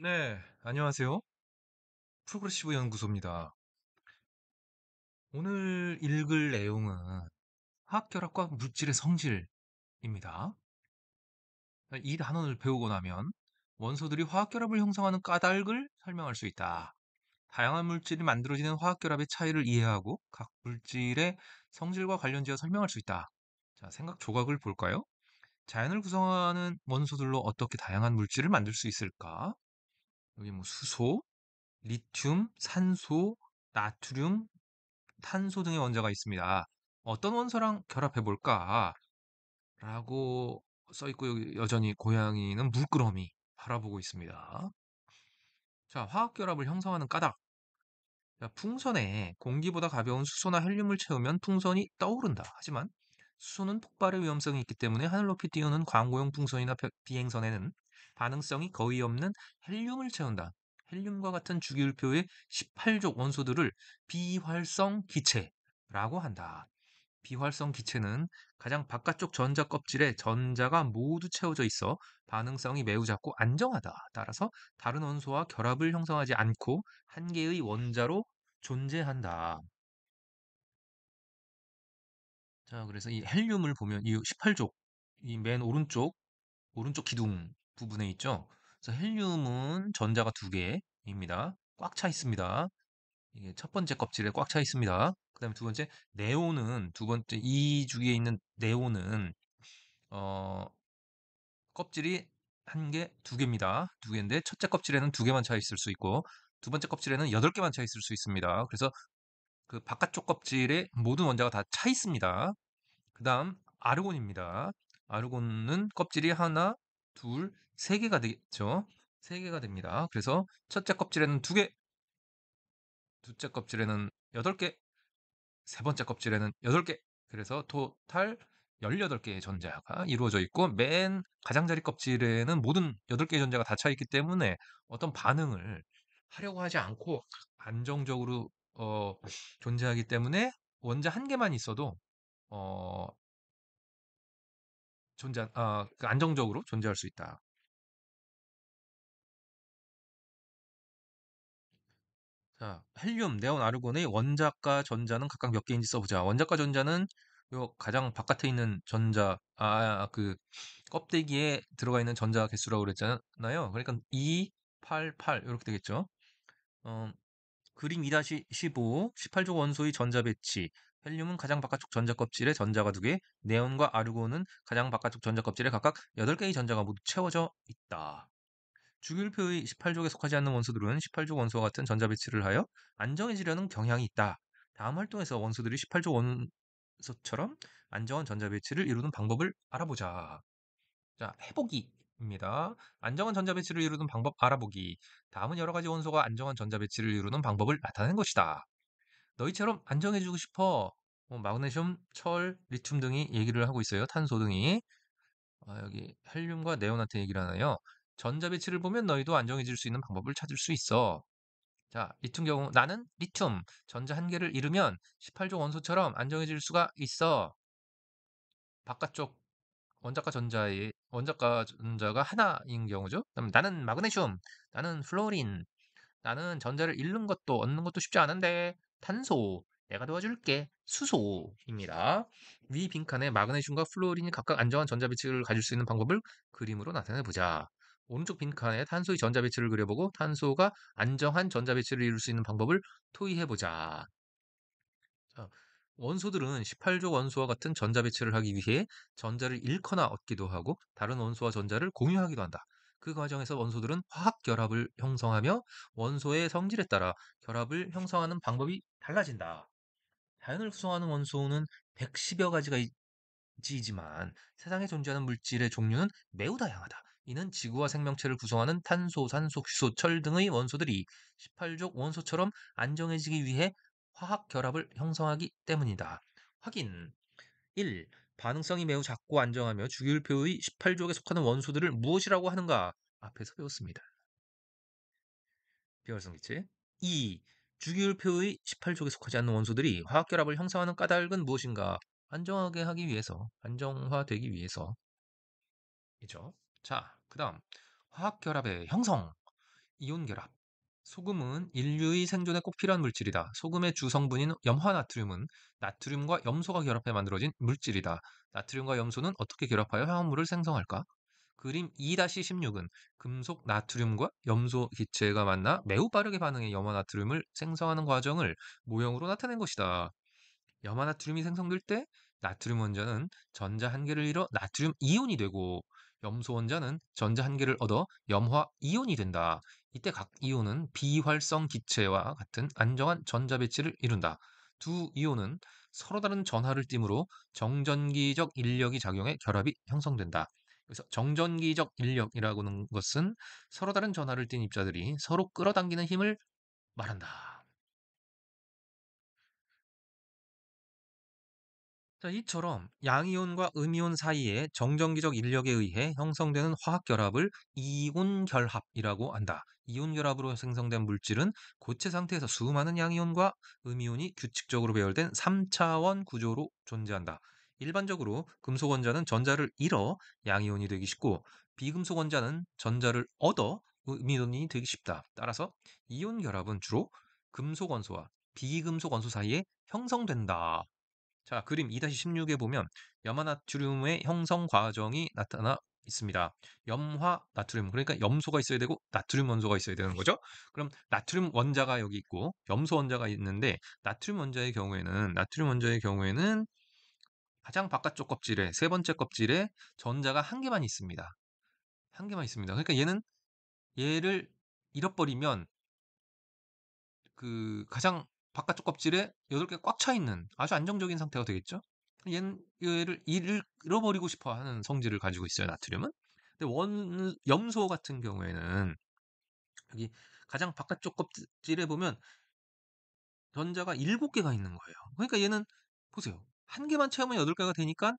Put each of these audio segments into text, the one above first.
네, 안녕하세요. 프로그레시브 연구소입니다. 오늘 읽을 내용은 화학결합과 물질의 성질입니다. 이 단원을 배우고 나면 원소들이 화학결합을 형성하는 까닭을 설명할 수 있다. 다양한 물질이 만들어지는 화학결합의 차이를 이해하고 각 물질의 성질과 관련지어 설명할 수 있다. 자, 생각 조각을 볼까요? 자연을 구성하는 원소들로 어떻게 다양한 물질을 만들 수 있을까? 여기 뭐 수소, 리튬, 산소, 나트륨, 탄소 등의 원자가 있습니다. 어떤 원소랑 결합해 볼까? 라고 써 있고 여기 여전히 고양이는 물끄러미 바라보고 있습니다. 자, 화학 결합을 형성하는 까닭. 자, 풍선에 공기보다 가벼운 수소나 헬륨을 채우면 풍선이 떠오른다. 하지만 수소는 폭발의 위험성이 있기 때문에 하늘 높이 띄우는 광고용 풍선이나 비행선에는 반응성이 거의 없는 헬륨을 채운다. 헬륨과 같은 주기율표의 18족 원소들을 비활성 기체라고 한다. 비활성 기체는 가장 바깥쪽 전자 껍질에 전자가 모두 채워져 있어 반응성이 매우 작고 안정하다. 따라서 다른 원소와 결합을 형성하지 않고 한 개의 원자로 존재한다. 자, 그래서 이 헬륨을 보면 이 18족, 이 맨 오른쪽 기둥 부분에 있죠. 그래서 헬륨은 전자가 두 개입니다. 꽉 차 있습니다. 이게 첫 번째 껍질에 꽉 차 있습니다. 그다음에 두 번째 네온은 두 번째 이 주기에 있는 네온은 어, 껍질이 한 개, 두 개입니다. 두 개인데 첫째 껍질에는 두 개만 차 있을 수 있고 두 번째 껍질에는 여덟 개만 차 있을 수 있습니다. 그래서 그 바깥쪽 껍질에 모든 원자가 다 차 있습니다. 그다음 아르곤입니다. 아르곤은 껍질이 하나, 둘, 세 개가 되겠죠. 세 개가 됩니다. 그래서 첫째 껍질에는 두 개, 둘째 껍질에는 여덟 개, 세 번째 껍질에는 8개. 그래서 토탈 18개의 전자가 이루어져 있고 맨 가장자리 껍질에는 모든 8개의 전자가 다 차 있기 때문에 어떤 반응을 하려고 하지 않고 안정적으로 존재하기 때문에 원자 한 개만 있어도 어, 그 안정적으로 존재할 수 있다. 자, 헬륨, 네온, 아르곤의 원자과 전자는 각각 몇 개인지 써보자. 원자과 전자는 요 가장 바깥에 있는 전자, 그 껍데기에 들어가 있는 전자 개수라고 그랬잖아요. 그러니까 2, 8, 8 이렇게 되겠죠. 어, 그림 2-15, 18족 원소의 전자 배치. 헬륨은 가장 바깥쪽 전자 껍질에 전자가 두 개, 네온과 아르곤은 가장 바깥쪽 전자 껍질에 각각 8개의 전자가 모두 채워져 있다. 주기율표의 18족에 속하지 않는 원소들은 18족 원소와 같은 전자 배치를 하여 안정해지려는 경향이 있다. 다음 활동에서 원소들이 18족 원소처럼 안정한 전자 배치를 이루는 방법을 알아보자. 자, 해보기입니다. 안정한 전자 배치를 이루는 방법 알아보기. 다음은 여러 가지 원소가 안정한 전자 배치를 이루는 방법을 나타낸 것이다. 너희처럼 안정해지고 싶어. 마그네슘, 철, 리튬 등이 얘기를 하고 있어요. 탄소 등이. 여기 헬륨과 네온한테 얘기를 하나요? 전자 배치를 보면 너희도 안정해질 수 있는 방법을 찾을 수 있어. 자, 리튬 경우 나는 리튬 전자 한 개를 잃으면 18족 원소처럼 안정해질 수가 있어. 바깥쪽 원자과 전자가 하나인 경우죠. 그럼 나는 마그네슘, 나는 플로린, 나는 전자를 잃는 것도 얻는 것도 쉽지 않은데 탄소, 내가 도와줄게. 수소입니다. 위 빈칸에 마그네슘과 플로린이 각각 안정한 전자 배치를 가질 수 있는 방법을 그림으로 나타내 보자. 오른쪽 빈칸에 탄소의 전자 배치를 그려보고 탄소가 안정한 전자 배치를 이룰 수 있는 방법을 토의해 보자. 자, 원소들은 18족 원소와 같은 전자 배치를 하기 위해 전자를 잃거나 얻기도 하고 다른 원소와 전자를 공유하기도 한다. 그 과정에서 원소들은 화학 결합을 형성하며 원소의 성질에 따라 결합을 형성하는 방법이 달라진다. 자연을 구성하는 원소는 110여 가지가 지만 세상에 존재하는 물질의 종류는 매우 다양하다. 이는 지구와 생명체를 구성하는 탄소, 산소, 휴소, 철 등의 원소들이 18족 원소처럼 안정해지기 위해 화학 결합을 형성하기 때문이다. 확인. 1. 반응성이 매우 작고 안정하며 주기율표의 18족에 속하는 원소들을 무엇이라고 하는가? 앞에서 배웠습니다. 비활성기체. 2. 주기율표의 18족에 속하지 않는 원소들이 화학 결합을 형성하는 까닭은 무엇인가? 안정하게 하기 위해서, 안정화되기 위해서. 이죠. 자, 그 다음 화학 결합의 형성. 이온 결합. 소금은 인류의 생존에 꼭 필요한 물질이다. 소금의 주성분인 염화나트륨은 나트륨과 염소가 결합해 만들어진 물질이다. 나트륨과 염소는 어떻게 결합하여 화합물을 생성할까? 그림 2-16은 금속 나트륨과 염소 기체가 만나 매우 빠르게 반응해 염화나트륨을 생성하는 과정을 모형으로 나타낸 것이다. 염화나트륨이 생성될 때 나트륨 원자는 전자 한 개를 잃어 나트륨 이온이 되고 염소 원자는 전자 한 개를 얻어 염화 이온이 된다. 이때 각 이온은 비활성 기체와 같은 안정한 전자 배치를 이룬다. 두 이온은 서로 다른 전하를 띠므로 정전기적 인력이 작용해 결합이 형성된다. 그래서 정전기적 인력이라고 하는 것은 서로 다른 전하를 띤 입자들이 서로 끌어당기는 힘을 말한다. 자, 이처럼 양이온과 음이온 사이의 정전기적 인력에 의해 형성되는 화학 결합을 이온 결합이라고 한다. 이온 결합으로 생성된 물질은 고체 상태에서 수많은 양이온과 음이온이 규칙적으로 배열된 3차원 구조로 존재한다. 일반적으로 금속 원자는 전자를 잃어 양이온이 되기 쉽고 비금속 원자는 전자를 얻어 음이온이 되기 쉽다. 따라서 이온 결합은 주로 금속 원소와 비금속 원소 사이에 형성된다. 자, 그림 2-16에 보면 염화나트륨의 형성 과정이 나타나 있습니다. 염화 나트륨, 그러니까 염소가 있어야 되고 나트륨 원소가 있어야 되는 거죠. 그럼 나트륨 원자가 여기 있고 염소 원자가 있는데 나트륨 원자의 경우에는 가장 바깥쪽 껍질에 세 번째 껍질에 전자가 한 개만 있습니다. 한 개만 있습니다. 그러니까 얘를 잃어버리면 그 가장 바깥쪽 껍질에 8개 꽉 차 있는 아주 안정적인 상태가 되겠죠? 얘를 잃어버리고 싶어 하는 성질을 가지고 있어요, 나트륨은. 근데 염소 같은 경우에는 여기 가장 바깥쪽 껍질에 보면 전자가 7개가 있는 거예요. 그러니까 얘는 보세요. 한 개만 채우면 8개가 되니까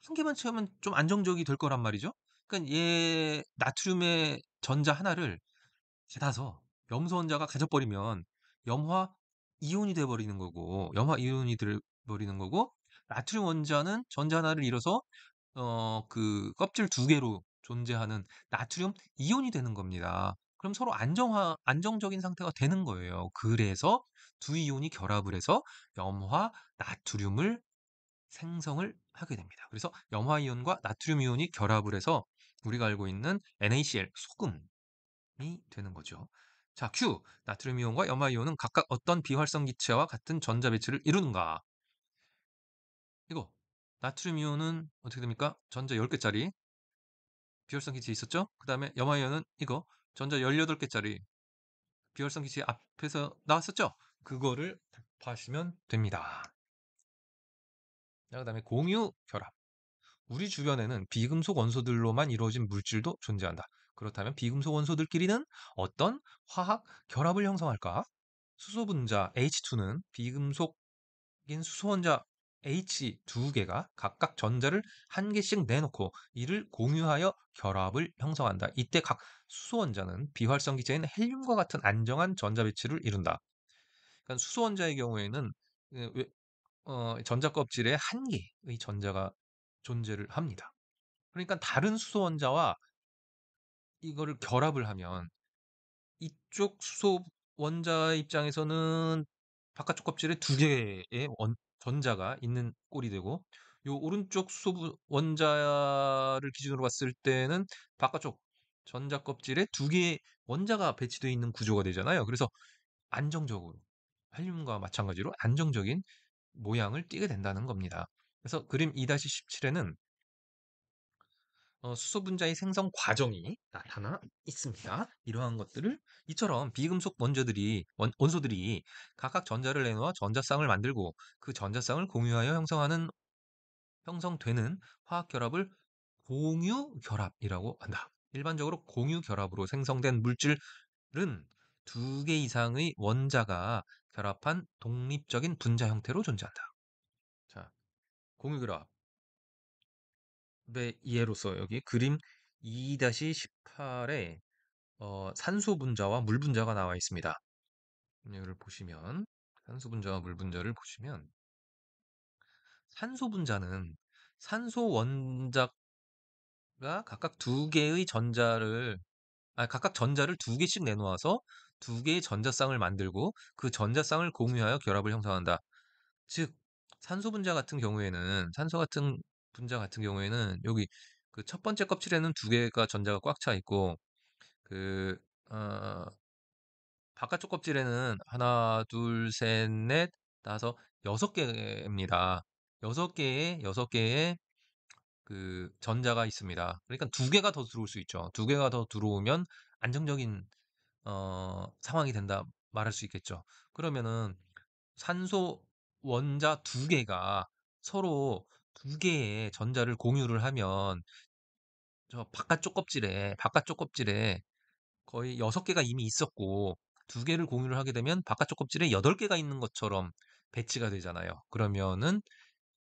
한 개만 채우면 좀 안정적이 될 거란 말이죠. 그러니까 얘 나트륨의 전자 하나를 받아서 염소 원자가 가져버리면 염화 이온이 돼 버리는 거고 염화 이온이 돼 버리는 거고 나트륨 원자는 전자 하나를 잃어서 그 껍질 두 개로 존재하는 나트륨 이온이 되는 겁니다. 그럼 서로 안정적인 상태가 되는 거예요. 그래서 두 이온이 결합을 해서 염화 나트륨을 생성을 하게 됩니다. 그래서 염화 이온과 나트륨 이온이 결합을 해서 우리가 알고 있는 NaCl 소금 이 되는 거죠. 자, Q. 나트륨 이온과 염화 이온은 각각 어떤 비활성 기체와 같은 전자 배치를 이루는가? 이거 나트륨 이온은 어떻게 됩니까? 전자 10개짜리 비활성 기체 있었죠? 그 다음에 염화 이온은 이거 전자 18개짜리 비활성 기체 앞에서 나왔었죠? 그거를 답하시면 됩니다. 자, 그 다음에 공유 결합. 우리 주변에는 비금속 원소들로만 이루어진 물질도 존재한다. 그렇다면 비금속 원소들끼리는 어떤 화학 결합을 형성할까? 수소 분자 H2는 비금속인 수소 원자 H 두 개가 각각 전자를 한 개씩 내놓고 이를 공유하여 결합을 형성한다. 이때 각 수소 원자는 비활성 기체인 헬륨과 같은 안정한 전자 배치를 이룬다. 그러니까 수소 원자의 경우에는 전자 껍질에 한 개의 전자가 존재를 합니다. 그러니까 다른 수소 원자와 이거를 결합을 하면 이쪽 수소 원자 입장에서는 바깥쪽 껍질에 두 개의 전자가 있는 꼴이 되고 요 오른쪽 수소 원자를 기준으로 봤을 때는 바깥쪽 전자 껍질에 두 개의 원자가 배치되어 있는 구조가 되잖아요. 그래서 안정적으로 헬륨과 마찬가지로 안정적인 모양을 띠게 된다는 겁니다. 그래서 그림 2-17에는 수소 분자의 생성 과정이 나타나 있습니다. 이러한 것들을 이처럼 비금속 원소들이 각각 전자를 내놓아 전자쌍을 만들고 그 전자쌍을 공유하여 형성되는 화학 결합을 공유 결합이라고 한다. 일반적으로 공유 결합으로 생성된 물질은 두 개 이상의 원자가 결합한 독립적인 분자 형태로 존재한다. 자, 공유 결합. 의 예로서 여기 그림 2-18에 산소 분자와 물 분자가 나와 있습니다. 이를 보시면 산소 분자와 물 분자를 보시면 산소 분자는 산소 원자가 각각 두 개의 전자를 각각 전자를 두 개씩 내놓아서 두 개의 전자쌍을 만들고 그 전자쌍을 공유하여 결합을 형성한다. 즉, 산소 같은 분자 같은 경우에는 여기 그 첫 번째 껍질에는 두 개가 전자가 꽉 차 있고 그 어, 바깥쪽 껍질에는 하나, 둘, 셋, 넷, 다섯, 여섯 개입니다. 여섯 개의 그 전자가 있습니다. 그러니까 두 개가 더 들어올 수 있죠. 두 개가 더 들어오면 안정적인 상황이 된다 말할 수 있겠죠. 그러면은 산소 원자 두 개가 서로 두 개의 전자를 공유를 하면 저 바깥쪽 껍질에 거의 여섯 개가 이미 있었고 두 개를 공유를 하게 되면 바깥쪽 껍질에 여덟 개가 있는 것처럼 배치가 되잖아요. 그러면은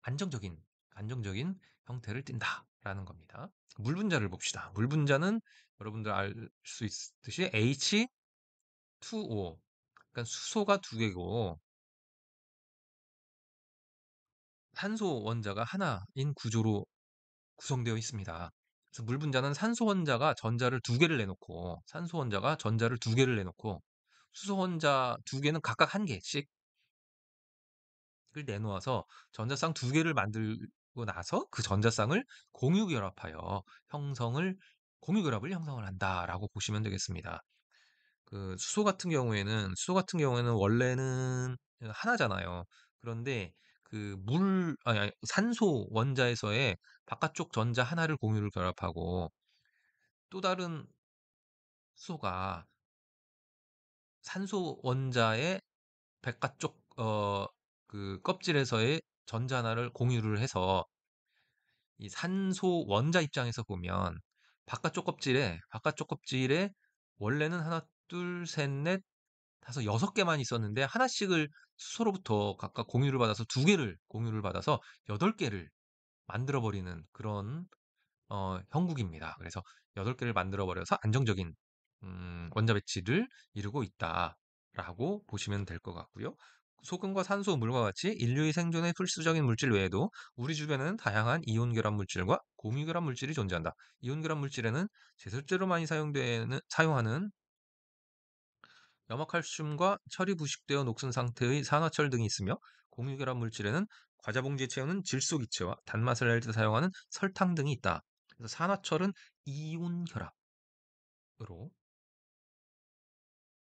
안정적인 안정적인 형태를 띈다라는 겁니다. 물 분자를 봅시다. 물 분자는 여러분들 알 수 있듯이 H2O, 그러니까 수소가 두 개고 산소 원자가 하나인 구조로 구성되어 있습니다. 그래서 물 분자는 산소 원자가 전자를 두 개를 내놓고 수소 원자 두 개는 각각 한 개씩을 내놓아서 전자쌍 두 개를 만들고 나서 그 전자쌍을 공유 결합하여 형성을 공유 결합을 형성을 한다라고 보시면 되겠습니다. 그 수소 같은 경우에는 원래는 하나잖아요. 그런데 아니, 산소 원자에서의 바깥쪽 전자 하나를 공유를 결합하고 또 다른 수소가 산소 원자의 바깥쪽 그 껍질에서의 전자 하나를 공유를 해서 이 산소 원자 입장에서 보면 바깥쪽 껍질에 원래는 하나, 둘, 셋, 넷, 다섯, 여섯 개만 있었는데 하나씩을 수소로부터 각각 공유를 받아서 두 개를 공유를 받아서 여덟 개를 만들어 버리는 그런 형국입니다. 그래서 여덟 개를 만들어 버려서 안정적인 원자 배치를 이루고 있다라고 보시면 될 것 같고요. 소금과 산소, 물과 같이 인류의 생존에 필수적인 물질 외에도 우리 주변에는 다양한 이온 결합 물질과 공유 결합 물질이 존재한다. 이온 결합 물질에는 제설제로 많이 사용하는 염화칼슘과 철이 부식되어 녹슨 상태의 산화철 등이 있으며 공유 결합 물질에는 과자 봉지에 채우는 질소기체와 단맛을 낼 때 사용하는 설탕 등이 있다. 그래서 산화철은 이온 결합으로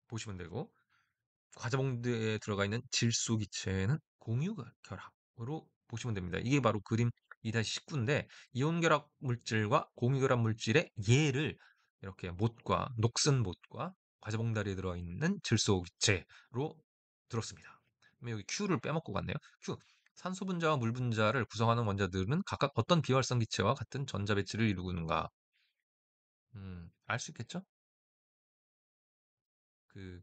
보시면 되고 과자 봉지에 들어가 있는 질소기체는 공유 결합으로 보시면 됩니다. 이게 바로 그림 2-19인데 이온 결합 물질과 공유 결합 물질의 예를 이렇게 녹슨 못과 과자 봉다리에 들어있는 질소기체로 들었습니다. 그럼 여기 Q를 빼먹고 갔네요. Q. 산소 분자와 물 분자를 구성하는 원자들은 각각 어떤 비활성 기체와 같은 전자 배치를 이루는가? 알 수 있겠죠? 그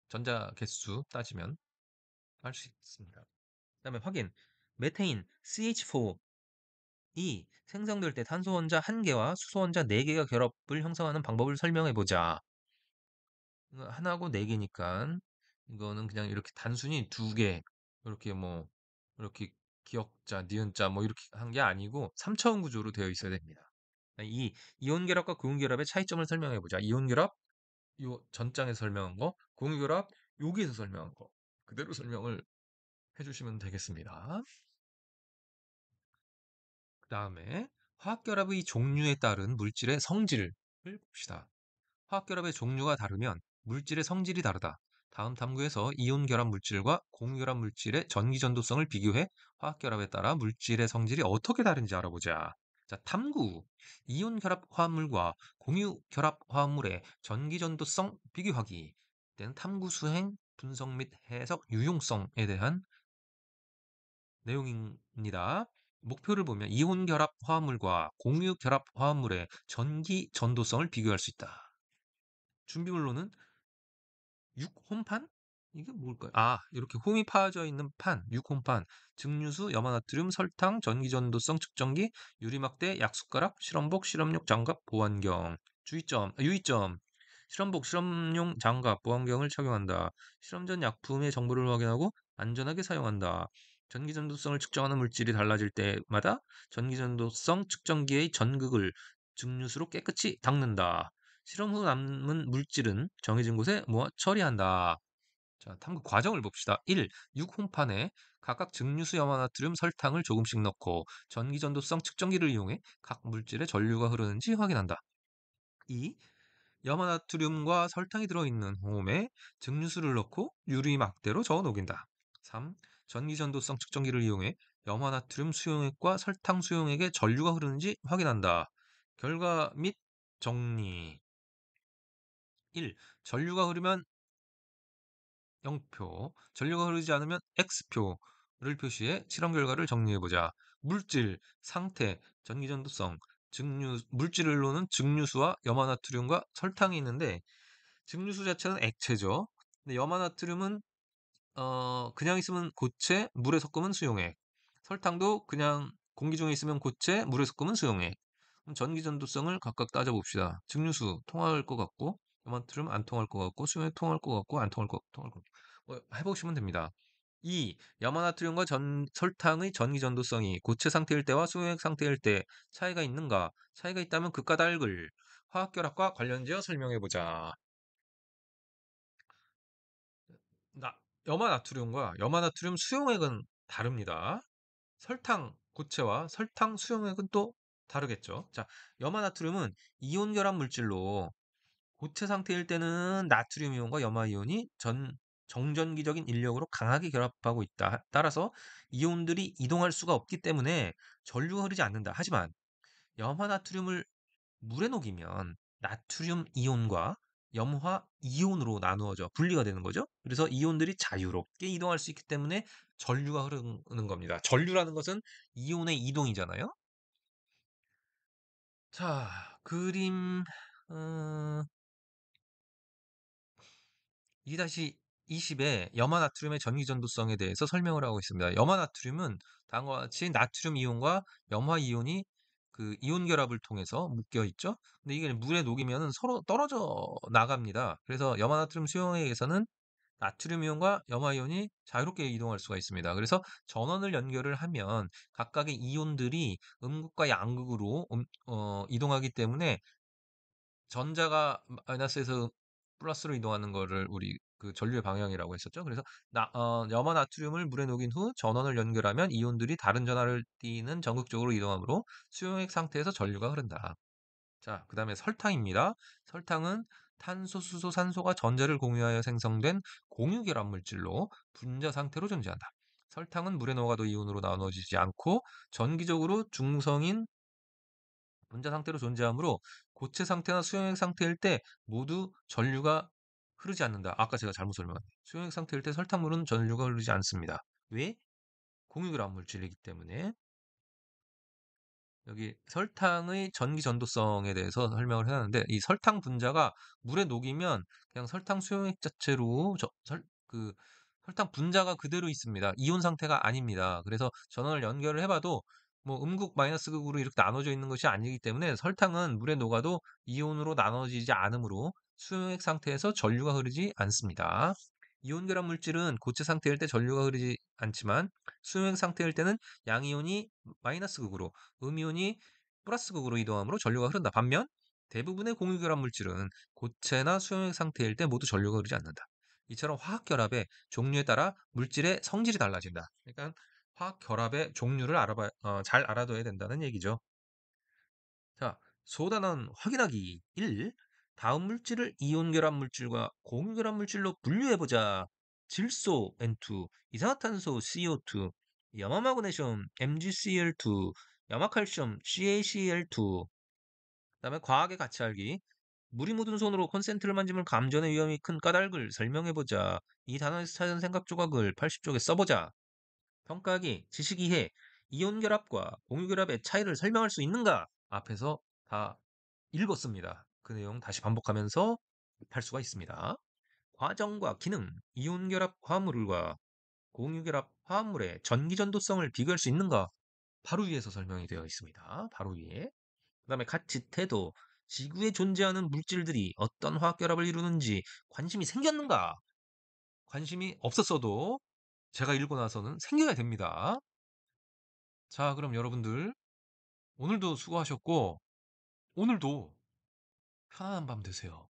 전자 개수 따지면 알 수 있습니다. 그다음에 확인. 메테인 CH4이 생성될 때 탄소 원자 1개와 수소 원자 4개가 결합을 형성하는 방법을 설명해 보자. 이거 하나고 4개니까 이거는 그냥 이렇게 단순히 두 개, 이렇게 뭐 이렇게 기역자, 니은자 뭐 이렇게 한 게 아니고 3차원 구조로 되어 있어야 됩니다. 이 이온 결합과 고온 결합의 차이점을 설명해 보자. 이온 결합 요 전장에서 설명한 거, 공유 결합 여기에서 설명한 거 그대로 설명을 해주시면 되겠습니다. 그 다음에 화학결합의 종류에 따른 물질의 성질을 봅시다. 화학결합의 종류가 다르면 물질의 성질이 다르다. 다음 탐구에서 이온 결합 물질과 공유 결합 물질의 전기 전도성을 비교해 화학결합에 따라 물질의 성질이 어떻게 다른지 알아보자. 자, 탐구. 이온 결합 화합물과 공유 결합 화합물의 전기 전도성 비교하기. 때는 탐구 수행, 분석 및 해석 유용성에 대한 내용입니다. 목표를 보면 이온 결합 화합물과 공유 결합 화합물의 전기 전도성을 비교할 수 있다. 준비물로는 6홈판? 이게 뭘까요? 이렇게 홈이 파져 있는 판, 6홈판, 증류수, 염화나트륨, 설탕, 전기전도성 측정기, 유리막대, 약숟가락, 실험복, 실험용 장갑, 보안경. 유의점. 실험복, 실험용 장갑, 보안경을 착용한다. 실험 전 약품의 정보를 확인하고 안전하게 사용한다. 전기전도성을 측정하는 물질이 달라질 때마다 전기전도성 측정기의 전극을 증류수로 깨끗이 닦는다. 실험 후 남은 물질은 정해진 곳에 모아 처리한다. 자, 탐구 과정을 봅시다. 1. 육홍판에 각각 증류수, 염화나트륨, 설탕을 조금씩 넣고 전기전도성 측정기를 이용해 각 물질의 전류가 흐르는지 확인한다. 2. 염화나트륨과 설탕이 들어있는 호음에 증류수를 넣고 유리 막대로 저어 녹인다. 3. 전기전도성 측정기를 이용해 염화나트륨 수용액과 설탕 수용액에 전류가 흐르는지 확인한다. 결과 및 정리. 1. 전류가 흐르면 0표, 전류가 흐르지 않으면 X표를 표시해 실험 결과를 정리해보자. 물질, 상태, 전기전도성, 물질로는 증류수와 염화나트륨과 설탕이 있는데, 증류수 자체는 액체죠. 근데 염화나트륨은 그냥 있으면 고체, 물에 섞으면 수용액. 설탕도 그냥 공기 중에 있으면 고체, 물에 섞으면 수용액. 그럼 전기 전도성을 각각 따져봅시다. 증류수 통할 것 같고, 염화나트륨 안 통할 것 같고, 수용액 통할 것 같고, 안 통할 것 같고, 통할 것 같고. 뭐 해보시면 됩니다. 2. 염화나트륨과 설탕의 전기 전도성이 고체 상태일 때와 수용액 상태일 때 차이가 있는가? 차이가 있다면 극과 다를 화학결합과 관련지어 설명해보자. 나, 염화나트륨과 염화나트륨 수용액은 다릅니다. 설탕 고체와 설탕 수용액은 또 다르겠죠. 자, 염화나트륨은 이온 결합 물질로 고체 상태일 때는 나트륨 이온과 염화 이온이 정전기적인 인력으로 강하게 결합하고 있다. 따라서 이온들이 이동할 수가 없기 때문에 전류가 흐르지 않는다. 하지만 염화나트륨을 물에 녹이면 나트륨 이온과 염화 이온으로 나누어져 분리가 되는 거죠. 그래서 이온들이 자유롭게 이동할 수 있기 때문에 전류가 흐르는 겁니다. 전류라는 것은 이온의 이동이잖아요. 자, 그림 어, 2-20에 염화나트륨의 전기전도성에 대해서 설명을 하고 있습니다. 염화나트륨은 다음과 같이 나트륨 이온과 염화 이온이 그 이온 결합을 통해서 묶여 있죠. 근데 이게 물에 녹이면 서로 떨어져 나갑니다. 그래서 염화나트륨 수용액에서는 나트륨 이온과 염화 이온이 자유롭게 이동할 수가 있습니다. 그래서 전원을 연결을 하면 각각의 이온들이 음극과 양극으로 이동하기 때문에 전자가 마이너스에서 플러스로 이동하는 거를 우리 그 전류의 방향이라고 했었죠. 그래서 염화 나트륨을 물에 녹인 후 전원을 연결하면 이온들이 다른 전하를 띠는 전극적으로 이동하므로 수용액 상태에서 전류가 흐른다. 자, 그 다음에 설탕입니다. 설탕은 탄소, 수소, 산소가 전자를 공유하여 생성된 공유 결합 물질로 분자 상태로 존재한다. 설탕은 물에 녹아도 이온으로 나눠지지 않고 전기적으로 중성인 분자 상태로 존재하므로 고체 상태나 수용액 상태일 때 모두 전류가 흐르지 않는다. 아까 제가 잘못 설명했네요. 수용액 상태일 때 설탕물은 전류가 흐르지 않습니다. 왜? 공유결합 물질이기 때문에. 여기 설탕의 전기 전도성에 대해서 설명을 해놨는데 이 설탕 분자가 물에 녹이면 그냥 설탕 수용액 자체로 그 설탕 분자가 그대로 있습니다. 이온 상태가 아닙니다. 그래서 전원을 연결을 해봐도 뭐 음극 마이너스 극으로 이렇게 나눠져 있는 것이 아니기 때문에 설탕은 물에 녹아도 이온으로 나눠지지 않으므로 수용액 상태에서 전류가 흐르지 않습니다. 이온 결합 물질은 고체 상태일 때 전류가 흐르지 않지만 수용액 상태일 때는 양이온이 마이너스 극으로 음이온이 플러스 극으로 이동하므로 전류가 흐른다. 반면 대부분의 공유결합 물질은 고체나 수용액 상태일 때 모두 전류가 흐르지 않는다. 이처럼 화학 결합의 종류에 따라 물질의 성질이 달라진다. 그러니까 화학 결합의 종류를 잘 알아둬야 된다는 얘기죠. 자, 소단원 확인하기 1. 다음 물질을 이온 결합 물질과 공유 결합 물질로 분류해 보자. 질소 N2, 이산화탄소 CO2, 염화마그네슘 MgCl2, 염화칼슘 CaCl2. 그다음에 과학의 가치 알기. 물이 묻은 손으로 콘센트를 만지면 감전의 위험이 큰 까닭을 설명해 보자. 이 단어에서 찾은 생각 조각을 80쪽에 써보자. 평가하기, 지식 이해, 이온 결합과 공유 결합의 차이를 설명할 수 있는가? 앞에서 다 읽었습니다. 그 내용 다시 반복하면서 할 수가 있습니다. 과정과 기능, 이온 결합 화합물과 공유 결합 화합물의 전기 전도성을 비교할 수 있는가? 바로 위에서 설명이 되어 있습니다. 바로 위에. 그다음에 가치, 태도, 지구에 존재하는 물질들이 어떤 화학 결합을 이루는지 관심이 생겼는가? 관심이 없었어도 제가 읽고 나서는 생겨야 됩니다. 자, 그럼 여러분들 오늘도 수고하셨고 오늘도 편안한 밤 되세요.